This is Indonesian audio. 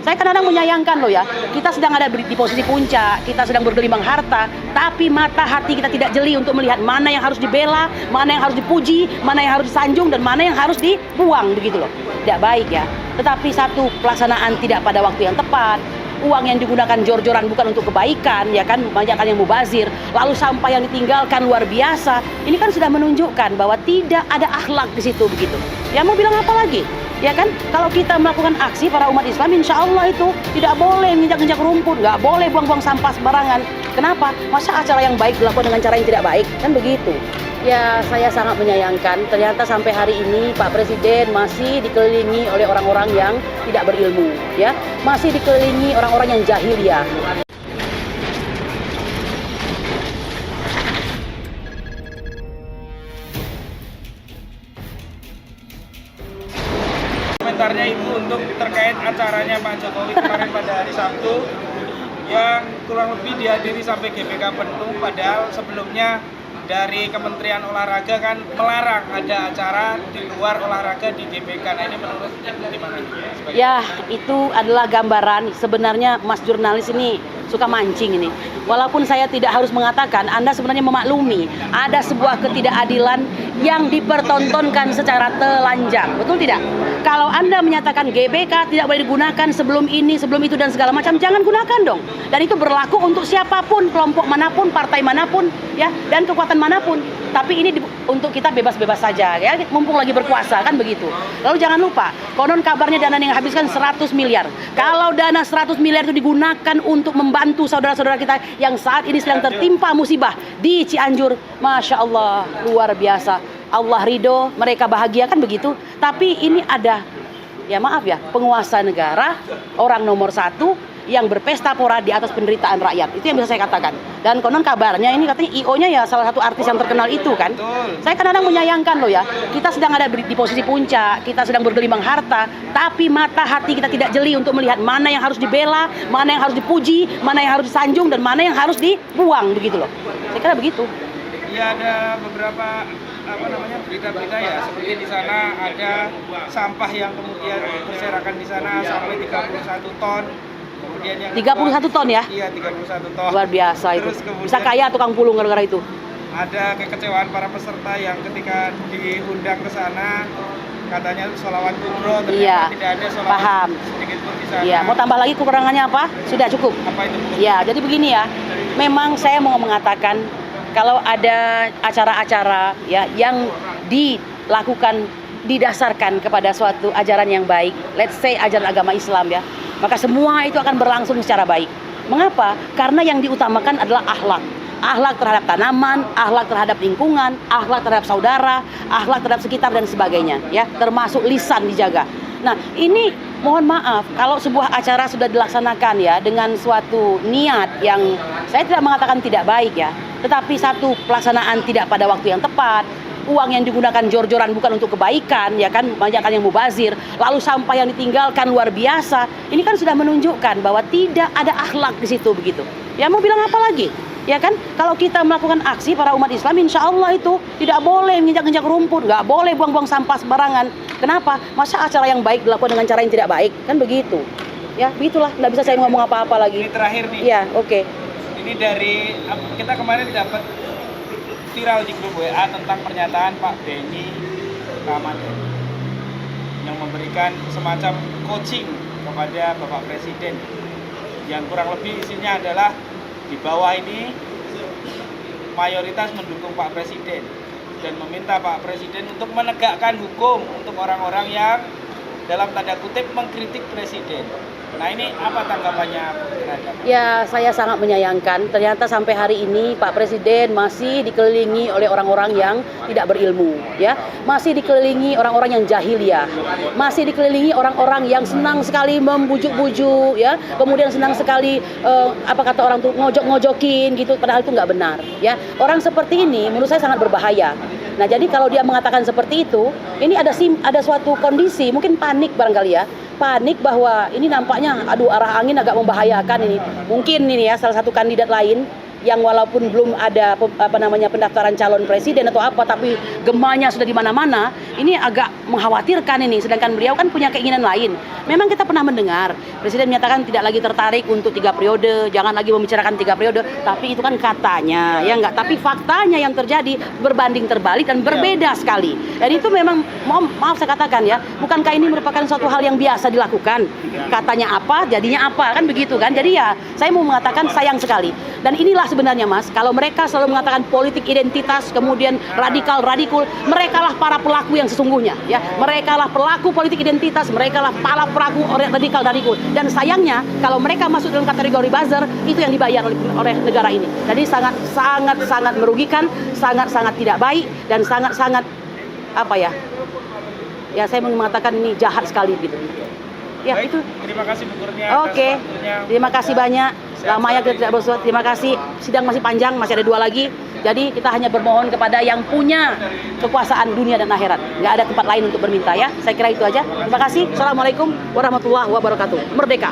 Saya kadang-kadang menyayangkan loh ya, kita sedang ada di posisi puncak, kita sedang bergelimang harta, tapi mata hati kita tidak jeli untuk melihat mana yang harus dibela, mana yang harus dipuji, mana yang harus disanjung, dan mana yang harus dibuang begitu loh. Tidak baik ya. Tetapi satu, pelaksanaan tidak pada waktu yang tepat, uang yang digunakan jor-joran bukan untuk kebaikan, ya kan, banyak yang mubazir, lalu sampah yang ditinggalkan luar biasa. Ini kan sudah menunjukkan bahwa tidak ada akhlak di situ begitu. Ya mau bilang apa lagi? Ya kan, kalau kita melakukan aksi para umat Islam, insya Allah itu tidak boleh menginjak-injak rumput, nggak boleh buang-buang sampah sembarangan. Kenapa? Masa acara yang baik dilakukan dengan cara yang tidak baik? Kan begitu. Ya, saya sangat menyayangkan ternyata sampai hari ini Pak Presiden masih dikelilingi oleh orang-orang yang tidak berilmu, ya, masih dikelilingi orang-orang yang jahiliyah. Komentarnya itu untuk terkait acaranya Pak Jokowi kemarin pada hari Sabtu yang kurang lebih dihadiri sampai GBK penuh, padahal sebelumnya dari Kementerian Olahraga kan melarang ada acara di luar olahraga di GBK. Nah ini menurut Ibu gimana? Ya, itu adalah gambaran sebenarnya Mas jurnalis ini suka mancing ini. Walaupun saya tidak harus mengatakan, Anda sebenarnya memaklumi ada sebuah ketidakadilan yang dipertontonkan secara telanjang. Betul tidak? Kalau Anda menyatakan GBK tidak boleh digunakan sebelum ini, sebelum itu dan segala macam, jangan gunakan dong. Dan itu berlaku untuk siapapun, kelompok manapun, partai manapun, ya, dan kekuatan manapun. Tapi ini untuk kita bebas-bebas saja, ya, mumpung lagi berkuasa kan begitu. Lalu jangan lupa, konon kabarnya dana yang habiskan 100 miliar. Kalau dana 100 miliar itu digunakan untuk membantu saudara-saudara kita yang saat ini sedang tertimpa musibah di Cianjur, Masya Allah, luar biasa. Allah ridho, mereka bahagia kan begitu. Tapi ini ada, ya maaf ya, penguasa negara, orang nomor satu yang berpesta pora di atas penderitaan rakyat. Itu yang bisa saya katakan. Dan konon kabarnya ini katanya IO-nya ya salah satu artis yang terkenal itu kan. Saya kadang-kadang menyayangkan loh ya, kita sedang ada di posisi puncak, kita sedang bergelimang harta, tapi mata hati kita tidak jeli untuk melihat mana yang harus dibela, mana yang harus dipuji, mana yang harus disanjung, dan mana yang harus dibuang begitu loh. Saya kira begitu. Ya ada beberapa berita-berita ya, seperti di sana ada sampah yang kemudian berserakan di sana sampai 31 ton. Kemudian yang 31 ton ya? Iya, 31 ton. Luar biasa itu. Bisa kaya tukang pulung gara-gara itu. Ada kekecewaan para peserta yang ketika diundang ke sana katanya sholawat kubro, ternyata iya, tidak ada sholawat paham. sedikit pun di sana. Iya, mau tambah lagi kekurangannya apa? Sudah cukup. Apa itu? Ya, jadi begini ya. Memang saya mau mengatakan kalau ada acara-acara ya yang dilakukan didasarkan kepada suatu ajaran yang baik, let's say ajaran agama Islam ya, maka semua itu akan berlangsung secara baik. Mengapa? Karena yang diutamakan adalah akhlak. Akhlak terhadap tanaman, akhlak terhadap lingkungan, akhlak terhadap saudara, akhlak terhadap sekitar dan sebagainya ya, termasuk lisan dijaga. Nah, ini mohon maaf kalau sebuah acara sudah dilaksanakan ya dengan suatu niat yang saya tidak mengatakan tidak baik ya, tetapi satu, pelaksanaan tidak pada waktu yang tepat, uang yang digunakan jor-joran bukan untuk kebaikan, ya kan, banyak yang mubazir, lalu sampah yang ditinggalkan luar biasa. Ini kan sudah menunjukkan bahwa tidak ada akhlak di situ begitu. Ya mau bilang apa lagi? Ya kan, kalau kita melakukan aksi para umat Islam, insya Allah itu tidak boleh menginjak-injak rumput, nggak boleh buang-buang sampah sembarangan. Kenapa? Masa acara yang baik dilakukan dengan cara yang tidak baik? Kan begitu. Ya, begitulah, nggak bisa saya ngomong apa-apa lagi. Ini terakhir nih. Ya, oke. Ini dari kita kemarin dapat viral di grup WA tentang pernyataan Pak Benny Ramadhan yang memberikan semacam coaching kepada Bapak Presiden, yang kurang lebih isinya adalah di bawah ini mayoritas mendukung Pak Presiden dan meminta Pak Presiden untuk menegakkan hukum untuk orang-orang yang dalam tanda kutip mengkritik Presiden. Nah ini apa tanggapannya terhadap? Ya, saya sangat menyayangkan ternyata sampai hari ini Pak Presiden masih dikelilingi oleh orang-orang yang tidak berilmu, ya, masih dikelilingi orang-orang yang jahiliyah, masih dikelilingi orang-orang yang senang sekali membujuk-bujuk, ya, kemudian senang sekali apa kata orang tuh ngojok-ngojokin gitu, padahal itu nggak benar, ya. Orang seperti ini menurut saya sangat berbahaya. Nah, jadi kalau dia mengatakan seperti itu, ini ada suatu kondisi mungkin panik barangkali ya. Panik bahwa ini nampaknya aduh arah angin agak membahayakan ini. Mungkin ini ya salah satu kandidat lain yang walaupun belum ada pendaftaran calon presiden atau apa, tapi gemanya sudah di mana-mana, ini agak mengkhawatirkan ini. Sedangkan beliau kan punya keinginan lain. Memang kita pernah mendengar presiden menyatakan tidak lagi tertarik untuk 3 periode, jangan lagi membicarakan 3 periode, tapi itu kan katanya, ya enggak. Tapi faktanya yang terjadi berbanding terbalik dan berbeda sekali. Dan itu memang maaf saya katakan ya, bukankah ini merupakan suatu hal yang biasa dilakukan? Katanya apa, jadinya apa, kan begitu kan? Jadi ya, saya mau mengatakan sayang sekali. Dan inilah sebenarnya Mas, kalau mereka selalu mengatakan politik identitas, kemudian radikal, mereka lah para pelaku yang sesungguhnya, ya. Mereka lah pelaku politik identitas, mereka lah para pelaku radikal. Dan sayangnya kalau mereka masuk dalam kategori buzzer, itu yang dibayar oleh negara ini. Jadi sangat merugikan, sangat tidak baik, dan sangat apa ya? Ya saya mau mengatakan ini jahat sekali gitu. Ya, baik, itu. Terima kasih Bu Kurnia. Oke. Terima kasih banyak. Lamanya kita tidak bersuara. Terima kasih. Sidang masih panjang, masih ada 2 lagi. Jadi kita hanya bermohon kepada yang punya kekuasaan dunia dan akhirat. Nggak ada tempat lain untuk berminta ya. Saya kira itu aja. Terima kasih. Assalamualaikum warahmatullahi wabarakatuh. Merdeka.